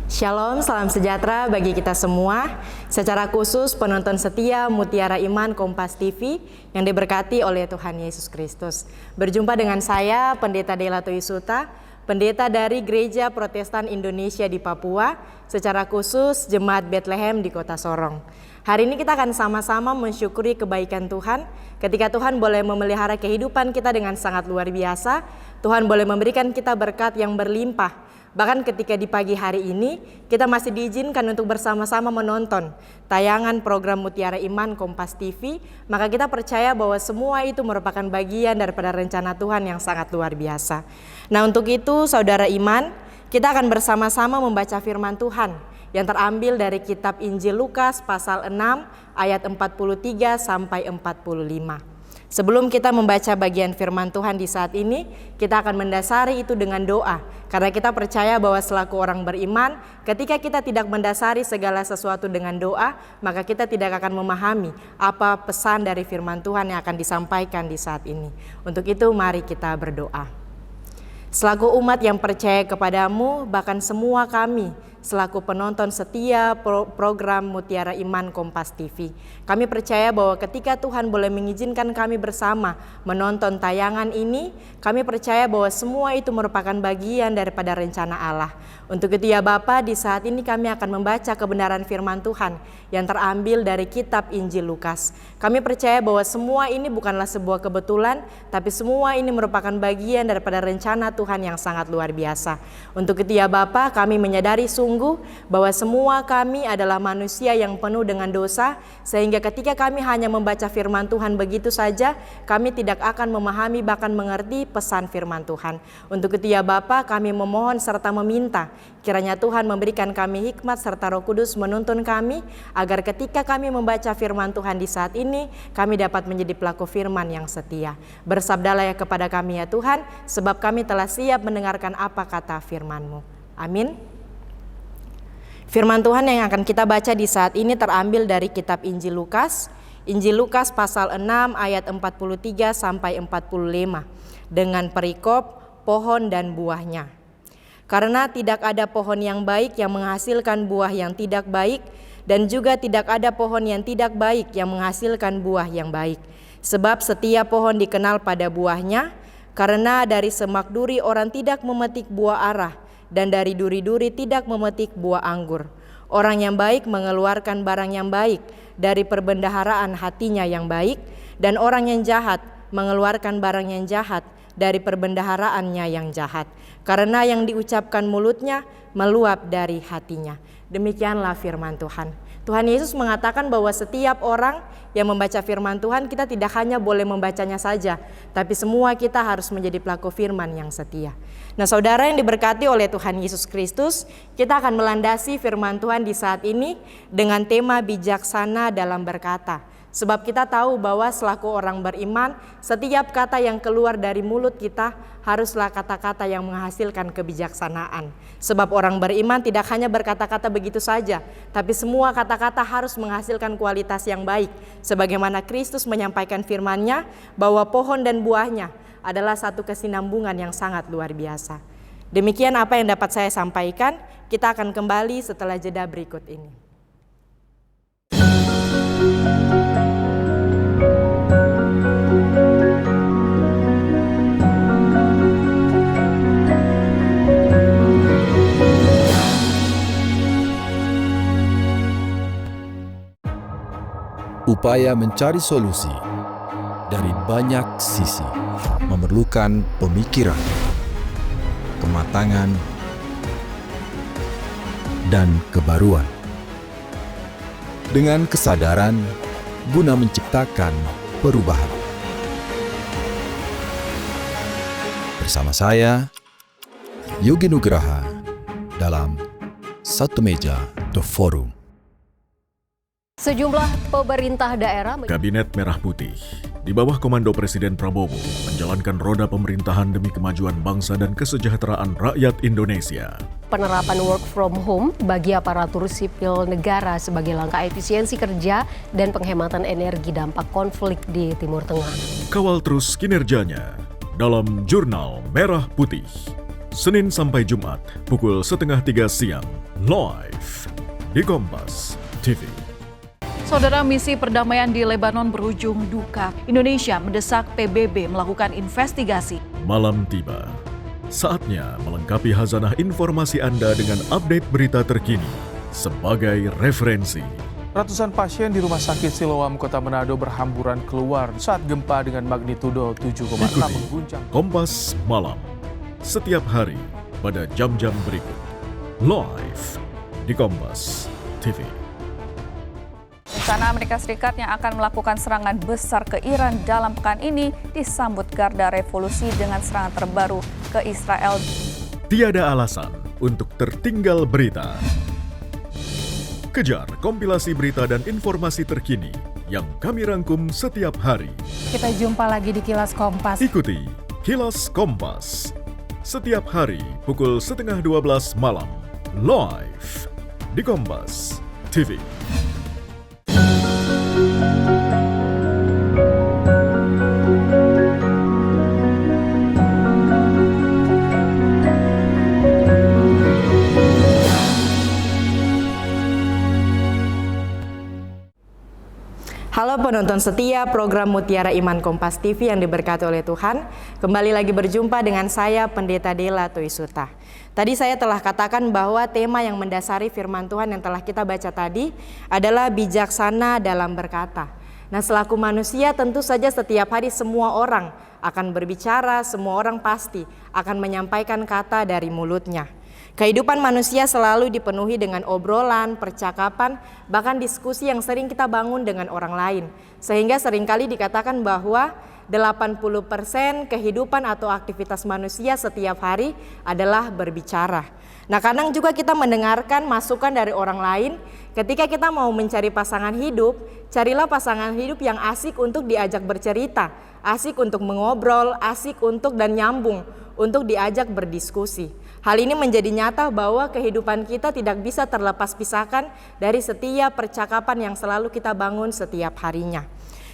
Shalom, salam sejahtera bagi kita semua. Secara khusus penonton setia Mutiara Iman Kompas TV yang diberkati oleh Tuhan Yesus Kristus. Berjumpa dengan saya, Pendeta Delato Isuta, pendeta dari Gereja Protestan Indonesia di Papua, secara khusus Jemaat Bethlehem di Kota Sorong. Hari ini kita akan sama-sama mensyukuri kebaikan Tuhan ketika Tuhan boleh memelihara kehidupan kita dengan sangat luar biasa. Tuhan boleh memberikan kita berkat yang berlimpah. Bahkan ketika di pagi hari ini kita masih diizinkan untuk bersama-sama menonton tayangan program Mutiara Iman Kompas TV, maka kita percaya bahwa semua itu merupakan bagian daripada rencana Tuhan yang sangat luar biasa. Nah, untuk itu saudara iman, kita akan bersama-sama membaca firman Tuhan yang terambil dari kitab Injil Lukas pasal 6 ayat 43 sampai 45. Sebelum kita membaca bagian firman Tuhan di saat ini, kita akan mendasari itu dengan doa. Karena kita percaya bahwa selaku orang beriman, ketika kita tidak mendasari segala sesuatu dengan doa, maka kita tidak akan memahami apa pesan dari firman Tuhan yang akan disampaikan di saat ini. Untuk itu mari kita berdoa. Selaku umat yang percaya kepadamu, bahkan semua kami selaku penonton setia program Mutiara Iman Kompas TV, kami percaya bahwa ketika Tuhan boleh mengizinkan kami bersama menonton tayangan ini, kami percaya bahwa semua itu merupakan bagian daripada rencana Allah. Untuk itu ya Bapa, di saat ini kami akan membaca kebenaran firman Tuhan yang terambil dari kitab Injil Lukas. Kami percaya bahwa semua ini bukanlah sebuah kebetulan, tapi semua ini merupakan bagian daripada rencana Tuhan yang sangat luar biasa. Untuk itu ya Bapa, kami menyadari sungguh bahwa semua kami adalah manusia yang penuh dengan dosa, sehingga ketika kami hanya membaca firman Tuhan begitu saja, kami tidak akan memahami bahkan mengerti pesan firman Tuhan. Untuk itu ya Bapa, kami memohon serta meminta kiranya Tuhan memberikan kami hikmat serta Roh Kudus menuntun kami, agar ketika kami membaca firman Tuhan di saat ini, kami dapat menjadi pelaku firman yang setia. Bersabdalah ya kepada kami ya Tuhan, sebab kami telah siap mendengarkan apa kata firman-Mu. Amin. Firman Tuhan yang akan kita baca di saat ini terambil dari kitab Injil Lukas pasal 6 ayat 43 sampai 45 dengan perikop pohon dan buahnya. Karena tidak ada pohon yang baik yang menghasilkan buah yang tidak baik, dan juga tidak ada pohon yang tidak baik yang menghasilkan buah yang baik. Sebab setiap pohon dikenal pada buahnya, karena dari semak duri orang tidak memetik buah arah, dan dari duri-duri tidak memetik buah anggur. Orang yang baik mengeluarkan barang yang baik dari perbendaharaan hatinya yang baik, dan orang yang jahat mengeluarkan barang yang jahat dari perbendaharaannya yang jahat. Karena yang diucapkan mulutnya meluap dari hatinya. Demikianlah firman Tuhan. Tuhan Yesus mengatakan bahwa setiap orang yang membaca firman Tuhan, kita tidak hanya boleh membacanya saja, tapi semua kita harus menjadi pelaku firman yang setia. Nah, saudara yang diberkati oleh Tuhan Yesus Kristus, kita akan melandasi firman Tuhan di saat ini dengan tema bijaksana dalam berkata. Sebab kita tahu bahwa selaku orang beriman, setiap kata yang keluar dari mulut kita haruslah kata-kata yang menghasilkan kebijaksanaan. Sebab orang beriman tidak hanya berkata-kata begitu saja, tapi semua kata-kata harus menghasilkan kualitas yang baik. Sebagaimana Kristus menyampaikan firman-Nya bahwa pohon dan buahnya adalah satu kesinambungan yang sangat luar biasa. Demikian apa yang dapat saya sampaikan. Kita akan kembali setelah jeda berikut ini. Upaya mencari solusi dari banyak sisi memerlukan pemikiran, kematangan, dan kebaruan. Dengan kesadaran guna menciptakan perubahan. Bersama saya, Yogi Nugraha, dalam Satu Meja The Forum. Sejumlah pemerintah daerah Kabinet Merah Putih di bawah komando Presiden Prabowo menjalankan roda pemerintahan demi kemajuan bangsa dan kesejahteraan rakyat Indonesia. Penerapan work from home bagi aparatur sipil negara sebagai langkah efisiensi kerja dan penghematan energi dampak konflik di Timur Tengah. Kawal terus kinerjanya dalam Jurnal Merah Putih. Senin sampai Jumat, pukul 2:30 siang, live di Kompas TV. Saudara, misi perdamaian di Lebanon berujung duka. Indonesia mendesak PBB melakukan investigasi. Malam tiba. Saatnya melengkapi khazanah informasi Anda dengan update berita terkini sebagai referensi. Ratusan pasien di Rumah Sakit Siloam, Kota Manado berhamburan keluar saat gempa dengan magnitudo 7,6 mengguncang. Kompas Malam, setiap hari pada jam-jam berikut. Live di Kompas TV. Rencana Amerika Serikat yang akan melakukan serangan besar ke Iran dalam pekan ini disambut Garda Revolusi dengan serangan terbaru ke Israel. Tiada alasan untuk tertinggal berita. Kejar kompilasi berita dan informasi terkini yang kami rangkum setiap hari. Kita jumpa lagi di Kilas Kompas. Ikuti Kilas Kompas setiap hari pukul 11:30 malam live di Kompas TV. Halo penonton setia program Mutiara Iman Kompas TV yang diberkati oleh Tuhan. Kembali lagi berjumpa dengan saya Pendeta Dela Toisuta. Tadi saya telah katakan bahwa tema yang mendasari firman Tuhan yang telah kita baca tadi adalah bijaksana dalam berkata. Nah, selaku manusia tentu saja setiap hari semua orang akan berbicara, semua orang pasti akan menyampaikan kata dari mulutnya. Kehidupan manusia selalu dipenuhi dengan obrolan, percakapan, bahkan diskusi yang sering kita bangun dengan orang lain. Sehingga seringkali dikatakan bahwa 80% kehidupan atau aktivitas manusia setiap hari adalah berbicara. Nah, kadang juga kita mendengarkan masukan dari orang lain. Ketika kita mau mencari pasangan hidup, carilah pasangan hidup yang asik untuk diajak bercerita, asik untuk mengobrol, asik untuk dan nyambung untuk diajak berdiskusi. Hal ini menjadi nyata bahwa kehidupan kita tidak bisa terlepas pisahkan dari setiap percakapan yang selalu kita bangun setiap harinya.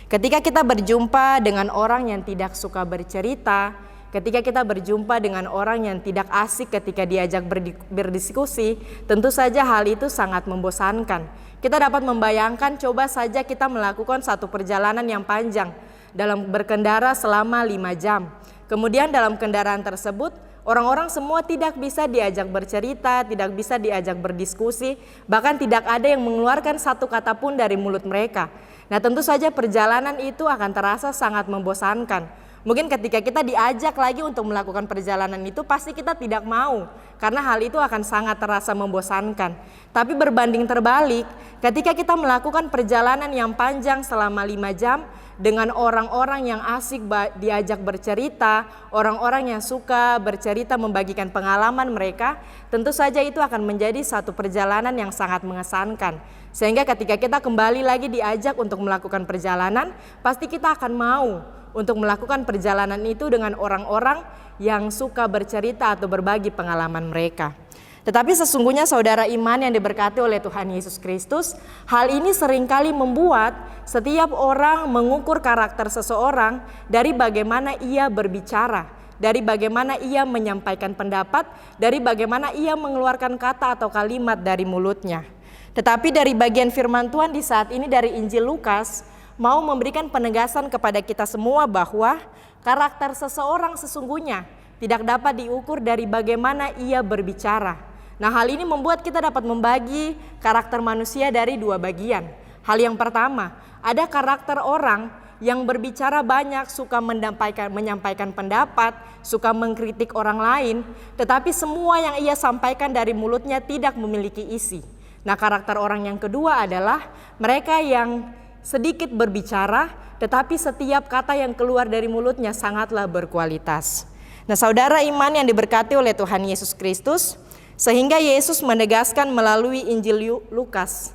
Ketika kita berjumpa dengan orang yang tidak suka bercerita, ketika kita berjumpa dengan orang yang tidak asik ketika diajak berdiskusi, tentu saja hal itu sangat membosankan. Kita dapat membayangkan, coba saja kita melakukan satu perjalanan yang panjang dalam berkendara selama 5 jam. Kemudian dalam kendaraan tersebut, orang-orang semua tidak bisa diajak bercerita, tidak bisa diajak berdiskusi, bahkan tidak ada yang mengeluarkan satu kata pun dari mulut mereka. Nah, tentu saja perjalanan itu akan terasa sangat membosankan. Mungkin ketika kita diajak lagi untuk melakukan perjalanan itu, pasti kita tidak mau, karena hal itu akan sangat terasa membosankan. Tapi berbanding terbalik, ketika kita melakukan perjalanan yang panjang selama 5 jam, dengan orang-orang yang asik diajak bercerita, orang-orang yang suka bercerita membagikan pengalaman mereka, tentu saja itu akan menjadi satu perjalanan yang sangat mengesankan. Sehingga ketika kita kembali lagi diajak untuk melakukan perjalanan, pasti kita akan mau untuk melakukan perjalanan itu dengan orang-orang yang suka bercerita atau berbagi pengalaman mereka. Tetapi sesungguhnya saudara iman yang diberkati oleh Tuhan Yesus Kristus, hal ini seringkali membuat setiap orang mengukur karakter seseorang dari bagaimana ia berbicara, dari bagaimana ia menyampaikan pendapat, dari bagaimana ia mengeluarkan kata atau kalimat dari mulutnya. Tetapi dari bagian firman Tuhan di saat ini dari Injil Lukas mau memberikan penegasan kepada kita semua bahwa karakter seseorang sesungguhnya tidak dapat diukur dari bagaimana ia berbicara. Nah, hal ini membuat kita dapat membagi karakter manusia dari 2 bagian. Hal yang pertama, ada karakter orang yang berbicara banyak, suka menyampaikan pendapat, suka mengkritik orang lain, tetapi semua yang ia sampaikan dari mulutnya tidak memiliki isi. Nah, karakter orang yang kedua adalah mereka yang sedikit berbicara, tetapi setiap kata yang keluar dari mulutnya sangatlah berkualitas. Nah, saudara iman yang diberkati oleh Tuhan Yesus Kristus, sehingga Yesus menegaskan melalui Injil Lukas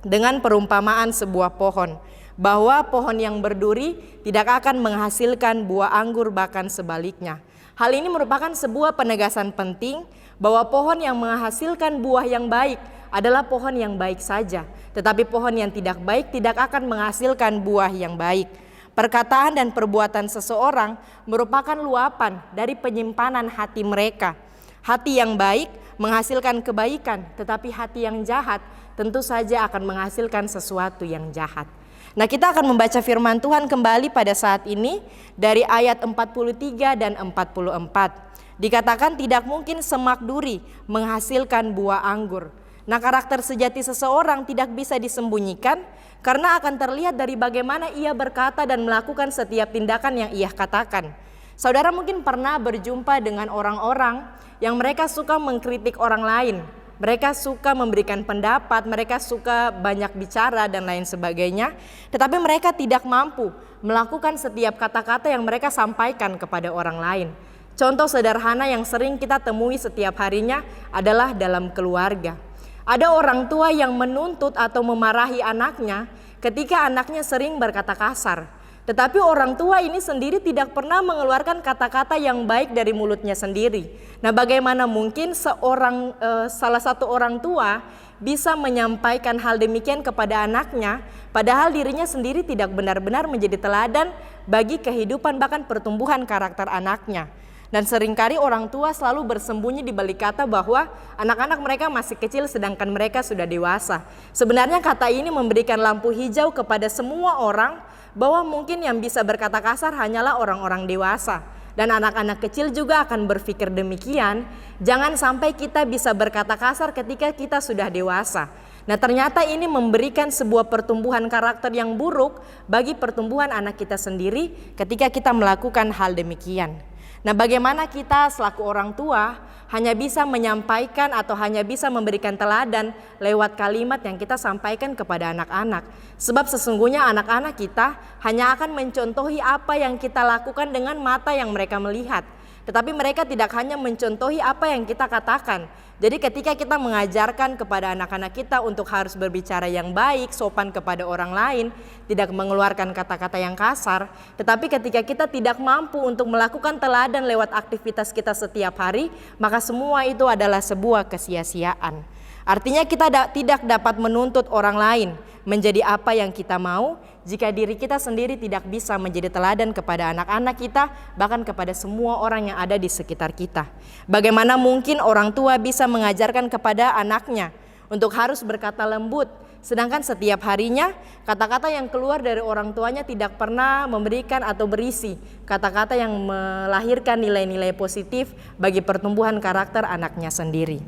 dengan perumpamaan sebuah pohon, bahwa pohon yang berduri tidak akan menghasilkan buah anggur, bahkan sebaliknya. Hal ini merupakan sebuah penegasan penting bahwa pohon yang menghasilkan buah yang baik adalah pohon yang baik saja, tetapi pohon yang tidak baik tidak akan menghasilkan buah yang baik. Perkataan dan perbuatan seseorang merupakan luapan dari penyimpanan hati mereka. Hati yang baik menghasilkan kebaikan, tetapi hati yang jahat tentu saja akan menghasilkan sesuatu yang jahat. Nah, kita akan membaca firman Tuhan kembali pada saat ini dari ayat 43 dan 44. Dikatakan tidak mungkin semak duri menghasilkan buah anggur. Nah, karakter sejati seseorang tidak bisa disembunyikan karena akan terlihat dari bagaimana ia berkata dan melakukan setiap tindakan yang ia katakan. Saudara mungkin pernah berjumpa dengan orang-orang yang mereka suka mengkritik orang lain. Mereka suka memberikan pendapat, mereka suka banyak bicara dan lain sebagainya. Tetapi mereka tidak mampu melakukan setiap kata-kata yang mereka sampaikan kepada orang lain. Contoh sederhana yang sering kita temui setiap harinya adalah dalam keluarga. Ada orang tua yang menuntut atau memarahi anaknya ketika anaknya sering berkata kasar. Tetapi orang tua ini sendiri tidak pernah mengeluarkan kata-kata yang baik dari mulutnya sendiri. Nah, bagaimana mungkin salah satu orang tua bisa menyampaikan hal demikian kepada anaknya, padahal dirinya sendiri tidak benar-benar menjadi teladan bagi kehidupan bahkan pertumbuhan karakter anaknya. Dan seringkali orang tua selalu bersembunyi di balik kata bahwa anak-anak mereka masih kecil sedangkan mereka sudah dewasa. Sebenarnya kata ini memberikan lampu hijau kepada semua orang bahwa mungkin yang bisa berkata kasar hanyalah orang-orang dewasa. Dan anak-anak kecil juga akan berpikir demikian. Jangan sampai kita bisa berkata kasar ketika kita sudah dewasa. Nah, ternyata ini memberikan sebuah pertumbuhan karakter yang buruk bagi pertumbuhan anak kita sendiri ketika kita melakukan hal demikian. Nah, bagaimana kita selaku orang tua hanya bisa menyampaikan atau hanya bisa memberikan teladan lewat kalimat yang kita sampaikan kepada anak-anak. Sebab sesungguhnya anak-anak kita hanya akan mencontohi apa yang kita lakukan dengan mata yang mereka melihat. Tetapi mereka tidak hanya mencontohi apa yang kita katakan. Jadi ketika kita mengajarkan kepada anak-anak kita untuk harus berbicara yang baik, sopan kepada orang lain, tidak mengeluarkan kata-kata yang kasar, tetapi ketika kita tidak mampu untuk melakukan teladan lewat aktivitas kita setiap hari, maka semua itu adalah sebuah kesia-siaan. Artinya kita tidak dapat menuntut orang lain menjadi apa yang kita mau jika diri kita sendiri tidak bisa menjadi teladan kepada anak-anak kita, bahkan kepada semua orang yang ada di sekitar kita. Bagaimana mungkin orang tua bisa mengajarkan kepada anaknya untuk harus berkata lembut, sedangkan setiap harinya kata-kata yang keluar dari orang tuanya tidak pernah memberikan atau berisi kata-kata yang melahirkan nilai-nilai positif bagi pertumbuhan karakter anaknya sendiri.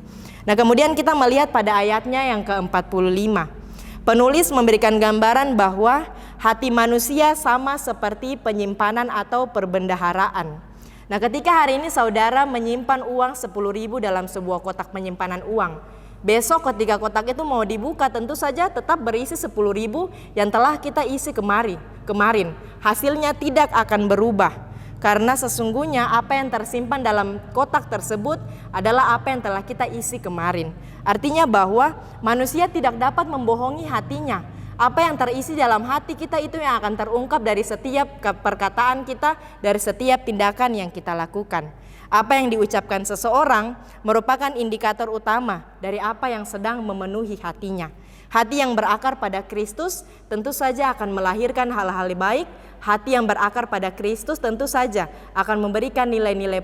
Nah, kemudian kita melihat pada ayatnya yang ke-45. Penulis memberikan gambaran bahwa hati manusia sama seperti penyimpanan atau perbendaharaan. Nah, ketika hari ini saudara menyimpan uang 10.000 dalam sebuah kotak penyimpanan uang, besok ketika kotak itu mau dibuka tentu saja tetap berisi 10.000 yang telah kita isi kemarin. Hasilnya tidak akan berubah. Karena sesungguhnya apa yang tersimpan dalam kotak tersebut adalah apa yang telah kita isi kemarin. Artinya bahwa manusia tidak dapat membohongi hatinya. Apa yang terisi dalam hati kita itu yang akan terungkap dari setiap perkataan kita, dari setiap tindakan yang kita lakukan. Apa yang diucapkan seseorang merupakan indikator utama dari apa yang sedang memenuhi hatinya. Hati yang berakar pada Kristus tentu saja akan melahirkan hal-hal baik. Hati yang berakar pada Kristus tentu saja akan memberikan nilai-nilai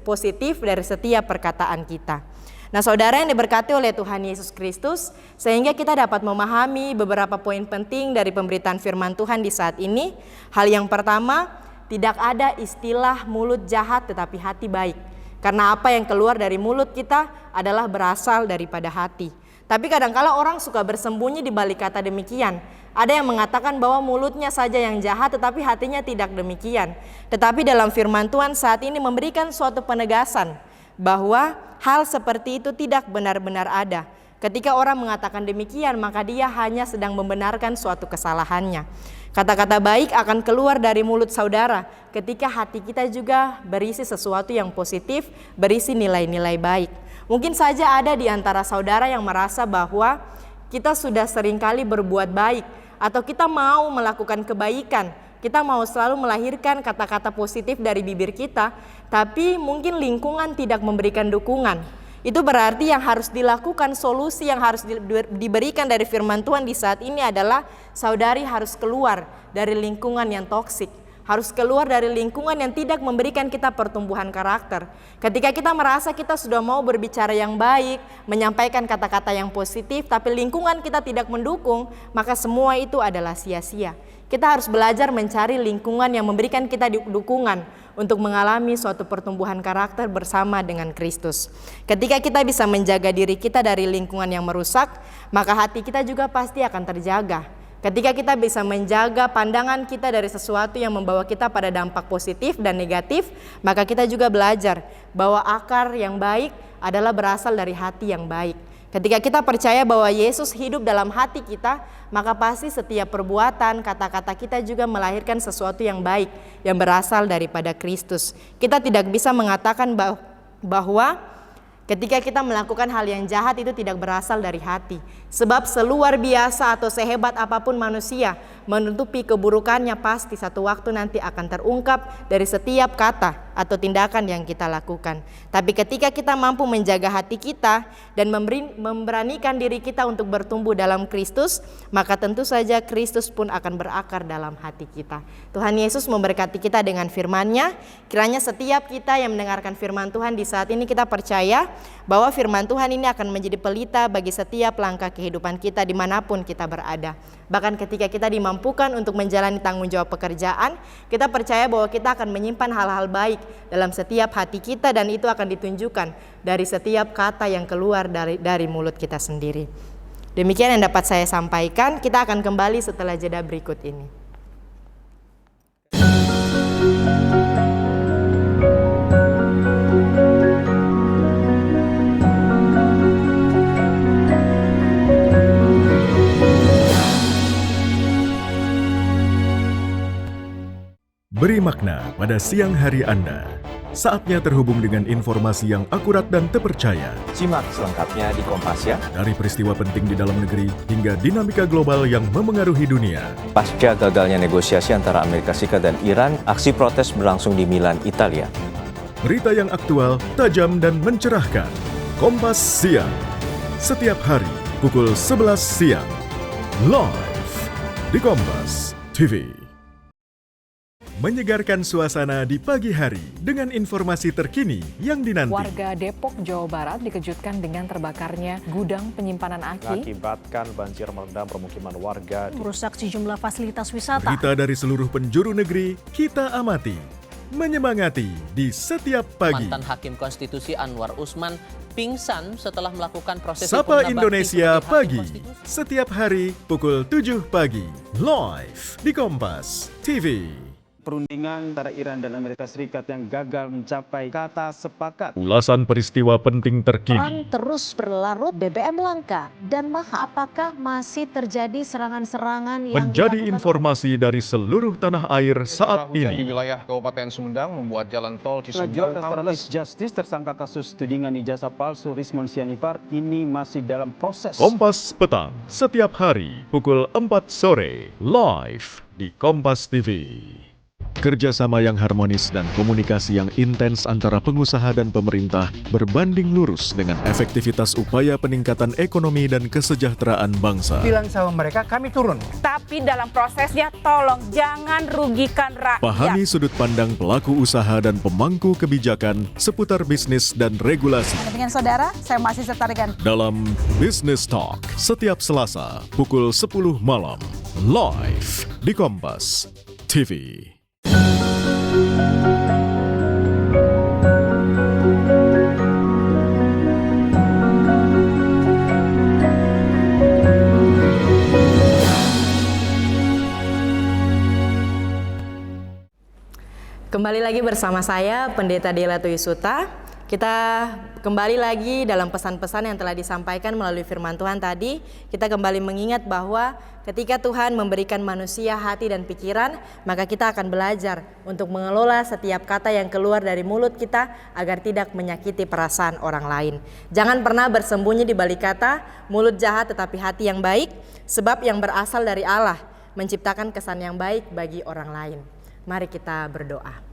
positif dari setiap perkataan kita. Nah, saudara yang diberkati oleh Tuhan Yesus Kristus, sehingga kita dapat memahami beberapa poin penting dari pemberitaan firman Tuhan di saat ini. Hal yang pertama, tidak ada istilah mulut jahat tetapi hati baik. Karena apa yang keluar dari mulut kita adalah berasal daripada hati. Tapi kadangkala orang suka bersembunyi di balik kata demikian. Ada yang mengatakan bahwa mulutnya saja yang jahat tetapi hatinya tidak demikian. Tetapi dalam firman Tuhan saat ini memberikan suatu penegasan bahwa hal seperti itu tidak benar-benar ada. Ketika orang mengatakan demikian, maka dia hanya sedang membenarkan suatu kesalahannya. Kata-kata baik akan keluar dari mulut saudara ketika hati kita juga berisi sesuatu yang positif, berisi nilai-nilai baik. Mungkin saja ada di antara saudara yang merasa bahwa kita sudah seringkali berbuat baik atau kita mau melakukan kebaikan, kita mau selalu melahirkan kata-kata positif dari bibir kita, tapi mungkin lingkungan tidak memberikan dukungan. Itu berarti yang harus dilakukan, solusi yang harus diberikan dari firman Tuhan di saat ini adalah saudari harus keluar dari lingkungan yang toksik. harus keluar dari lingkungan yang tidak memberikan kita pertumbuhan karakter. Ketika kita merasa kita sudah mau berbicara yang baik, menyampaikan kata-kata yang positif, tapi lingkungan kita tidak mendukung, maka semua itu adalah sia-sia. Kita harus belajar mencari lingkungan yang memberikan kita dukungan untuk mengalami suatu pertumbuhan karakter bersama dengan Kristus. Ketika kita bisa menjaga diri kita dari lingkungan yang merusak, maka hati kita juga pasti akan terjaga. Ketika kita bisa menjaga pandangan kita dari sesuatu yang membawa kita pada dampak positif dan negatif, maka kita juga belajar bahwa akar yang baik adalah berasal dari hati yang baik. Ketika kita percaya bahwa Yesus hidup dalam hati kita, maka pasti setiap perbuatan, kata-kata kita juga melahirkan sesuatu yang baik yang berasal daripada Kristus. Kita tidak bisa mengatakan bahwa ketika kita melakukan hal yang jahat itu tidak berasal dari hati. Sebab seluar biasa atau sehebat apapun manusia menutupi keburukannya, pasti satu waktu nanti akan terungkap dari setiap kata atau tindakan yang kita lakukan. Tapi ketika kita mampu menjaga hati kita dan memberanikan diri kita untuk bertumbuh dalam Kristus, maka tentu saja Kristus pun akan berakar dalam hati kita. Tuhan Yesus memberkati kita dengan firman-Nya. Kiranya setiap kita yang mendengarkan firman Tuhan di saat ini, kita percaya bahwa firman Tuhan ini akan menjadi pelita bagi setiap langkah kehidupan kita dimanapun kita berada. Bahkan ketika kita dimampukan untuk menjalani tanggung jawab pekerjaan, kita percaya bahwa kita akan menyimpan hal-hal baik dalam setiap hati kita, dan itu akan ditunjukkan dari setiap kata yang keluar dari mulut kita sendiri. Demikian yang dapat saya sampaikan. Kita akan kembali setelah jeda berikut ini. Beri makna pada siang hari Anda. Saatnya terhubung dengan informasi yang akurat dan terpercaya. Simak selengkapnya di Kompas ya. Dari peristiwa penting di dalam negeri hingga dinamika global yang memengaruhi dunia. Pasca gagalnya negosiasi antara Amerika Serikat dan Iran, aksi protes berlangsung di Milan, Italia. Berita yang aktual, tajam dan mencerahkan. Kompas Siang. Setiap hari pukul 11 siang. Live di Kompas TV. Menyegarkan suasana di pagi hari dengan informasi terkini yang dinanti. Warga Depok, Jawa Barat dikejutkan dengan terbakarnya gudang penyimpanan aki. Mengakibatkan banjir merendam permukiman warga. Merusak sejumlah fasilitas wisata. Berita dari seluruh penjuru negeri kita amati. Menyemangati di setiap pagi. Mantan Hakim Konstitusi Anwar Usman pingsan setelah melakukan proses Sapa hukum Indonesia pagi. Setiap hari pukul 7 pagi. Live di Kompas TV. Perundingan antara Iran dan Amerika Serikat yang gagal mencapai kata sepakat. Ulasan peristiwa penting terkini. Perang terus berlarut, BBM langka dan mahal. Apakah masih terjadi serangan-serangan yang menjadi informasi dari seluruh tanah air saat Di ini. wilayah Kabupaten Sumedang membuat jalan tol Selanjutnya, Paralysis Justice tersangka kasus tudingan ijazah palsu Rismon Sianipar ini masih dalam proses. Kompas Petang setiap hari pukul 4 sore live di Kompas TV. Kerjasama yang harmonis dan komunikasi yang intens antara pengusaha dan pemerintah berbanding lurus dengan efektivitas upaya peningkatan ekonomi dan kesejahteraan bangsa. Bilang sama mereka kami turun. Tapi dalam prosesnya tolong jangan rugikan rakyat. Pahami sudut pandang pelaku usaha dan pemangku kebijakan seputar bisnis dan regulasi. Dengan saudara, saya masih setarikan. Dalam Business Talk setiap Selasa pukul 10 malam live di Kompas TV. Kembali lagi bersama saya, Pendeta Dela Tuyusuta. Kita kembali lagi dalam pesan-pesan yang telah disampaikan melalui firman Tuhan tadi. Kita kembali mengingat bahwa ketika Tuhan memberikan manusia hati dan pikiran, maka kita akan belajar untuk mengelola setiap kata yang keluar dari mulut kita agar tidak menyakiti perasaan orang lain. Jangan pernah bersembunyi di balik kata mulut jahat tetapi hati yang baik, sebab yang berasal dari Allah menciptakan kesan yang baik bagi orang lain. Mari kita berdoa.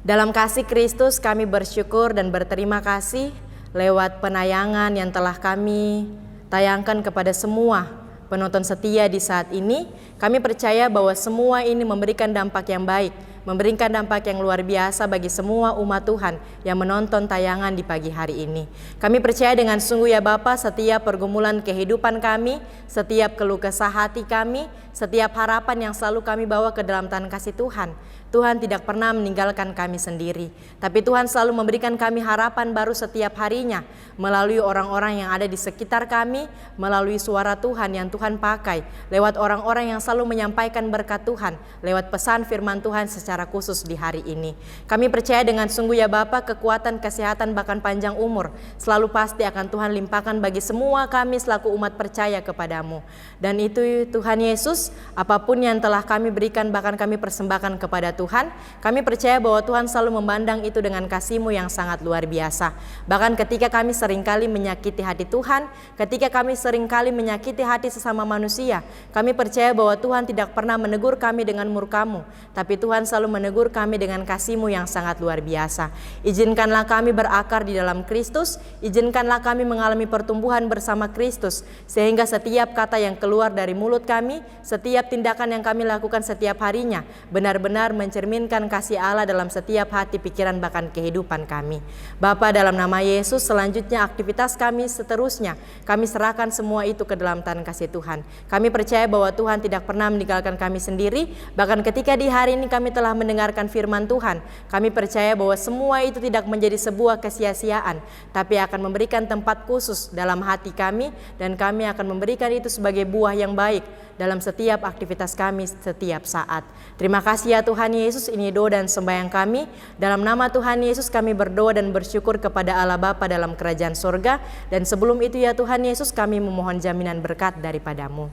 Dalam kasih Kristus kami bersyukur dan berterima kasih lewat penayangan yang telah kami tayangkan kepada semua penonton setia di saat ini, kami percaya bahwa semua ini memberikan dampak yang baik, memberikan dampak yang luar biasa bagi semua umat Tuhan yang menonton tayangan di pagi hari ini. Kami percaya dengan sungguh ya Bapa, setiap pergumulan kehidupan kami, setiap keluh kesah hati kami, setiap harapan yang selalu kami bawa ke dalam tangan kasih Tuhan, Tuhan tidak pernah meninggalkan kami sendiri, tapi Tuhan selalu memberikan kami harapan baru setiap harinya melalui orang-orang yang ada di sekitar kami, melalui suara Tuhan yang Tuhan pakai, lewat orang-orang yang selalu menyampaikan berkat Tuhan, lewat pesan firman Tuhan secara khusus di hari ini. Kami percaya dengan sungguh ya Bapa, kekuatan, kesehatan, bahkan panjang umur selalu pasti akan Tuhan limpahkan bagi semua kami selaku umat percaya kepadamu. Dan itu Tuhan Yesus, apapun yang telah kami berikan, bahkan kami persembahkan kepada Tuhan, kami percaya bahwa Tuhan selalu memandang itu dengan kasih-Mu yang sangat luar biasa. Bahkan ketika kami seringkali menyakiti hati Tuhan, ketika kami seringkali menyakiti hati sesama manusia, kami percaya bahwa Tuhan tidak pernah menegur kami dengan murka-Mu, tapi Tuhan selalu menegur kami dengan kasih-Mu yang sangat luar biasa. Izinkanlah kami berakar di dalam Kristus, izinkanlah kami mengalami pertumbuhan bersama Kristus, sehingga setiap kata yang keluar dari mulut kami, setiap tindakan yang kami lakukan setiap harinya, benar-benar mencerminkan kasih Allah dalam setiap hati, pikiran, bahkan kehidupan kami. Bapa, dalam nama Yesus, selanjutnya aktivitas kami seterusnya, kami serahkan semua itu ke dalam tangan kasih Tuhan. Kami percaya bahwa Tuhan tidak pernah meninggalkan kami sendiri, bahkan ketika di hari ini kami telah mendengarkan firman Tuhan, kami percaya bahwa semua itu tidak menjadi sebuah kesia-siaan, tapi akan memberikan tempat khusus dalam hati kami, dan kami akan memberikan itu sebagai buah yang baik dalam setiap aktivitas kami setiap saat. Terima kasih ya Tuhan Yesus, ini doa dan sembahyang kami. Dalam nama Tuhan Yesus kami berdoa dan bersyukur kepada Allah Bapa dalam kerajaan sorga. Dan sebelum itu ya Tuhan Yesus, kami memohon jaminan berkat daripada-Mu.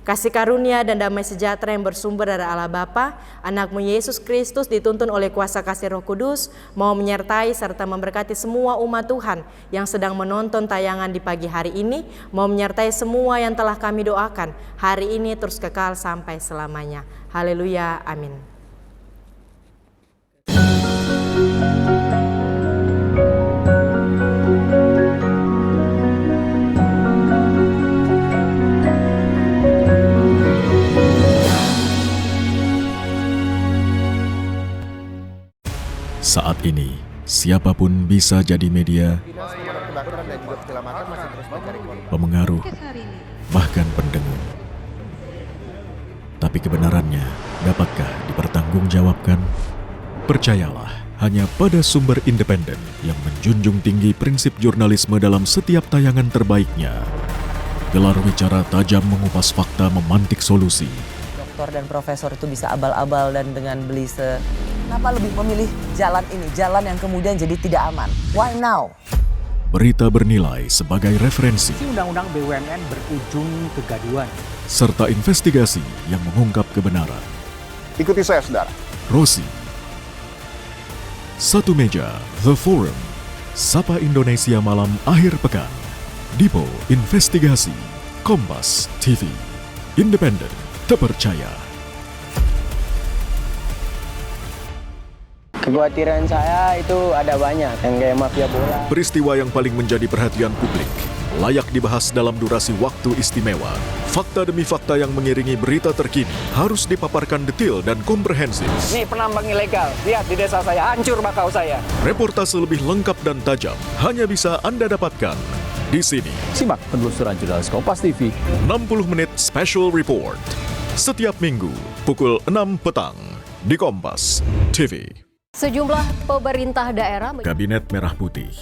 Kasih karunia dan damai sejahtera yang bersumber dari Allah Bapa, Anak-Mu Yesus Kristus dituntun oleh kuasa kasih Roh Kudus, mau menyertai serta memberkati semua umat Tuhan yang sedang menonton tayangan di pagi hari ini, mau menyertai semua yang telah kami doakan hari ini terus kekal sampai selamanya. Haleluya, amin. Saat ini, siapapun bisa jadi media, pemengaruh, bahkan pendengung. Tapi kebenarannya dapatkah dipertanggungjawabkan? Percayalah, hanya pada sumber independen yang menjunjung tinggi prinsip jurnalisme dalam setiap tayangan terbaiknya. Gelar bicara tajam mengupas fakta, memantik solusi. Doktor dan profesor itu bisa abal-abal dan dengan belise. Kenapa lebih memilih jalan ini, jalan yang kemudian jadi tidak aman? Why now? Berita bernilai sebagai referensi. Undang-undang BUMN berujung kegaduhan. Serta investigasi yang mengungkap kebenaran. Ikuti saya, saudara. Rosi. Satu Meja, The Forum. Sapa Indonesia Malam Akhir Pekan. Dipo Investigasi. Kompas TV. Independen, terpercaya. Kekhawatiran saya itu ada banyak, yang kayak mafia bola. Peristiwa yang paling menjadi perhatian publik, layak dibahas dalam durasi waktu istimewa. Fakta demi fakta yang mengiringi berita terkini harus dipaparkan detail dan komprehensif. Nih penambang ilegal, lihat di desa saya, hancur bakau saya. Reportase lebih lengkap dan tajam hanya bisa Anda dapatkan di sini. Simak penelusuran jurnalis Kompas TV. 60 menit special report. Setiap minggu pukul 6 petang di Kompas TV. Sejumlah pemerintah daerah Kabinet Merah Putih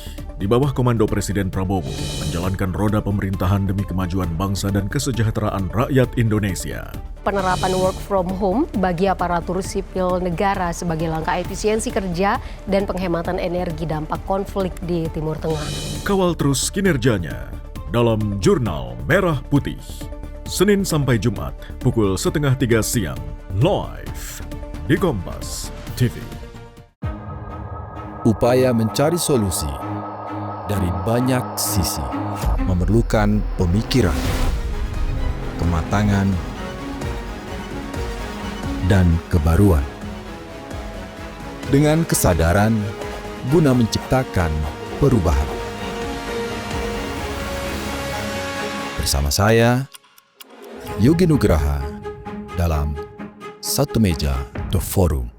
di bawah komando Presiden Prabowo menjalankan roda pemerintahan demi kemajuan bangsa dan kesejahteraan rakyat Indonesia. Penerapan work from home bagi aparatur sipil negara sebagai langkah efisiensi kerja dan penghematan energi dampak konflik di Timur Tengah. Kawal terus kinerjanya dalam Jurnal Merah Putih. Senin sampai Jumat pukul 2:30 siang live di Kompas TV. Upaya mencari solusi dari banyak sisi memerlukan pemikiran, kematangan, dan kebaruan. Dengan kesadaran guna menciptakan perubahan. Bersama saya, Yogi Nugraha dalam Satu Meja The Forum.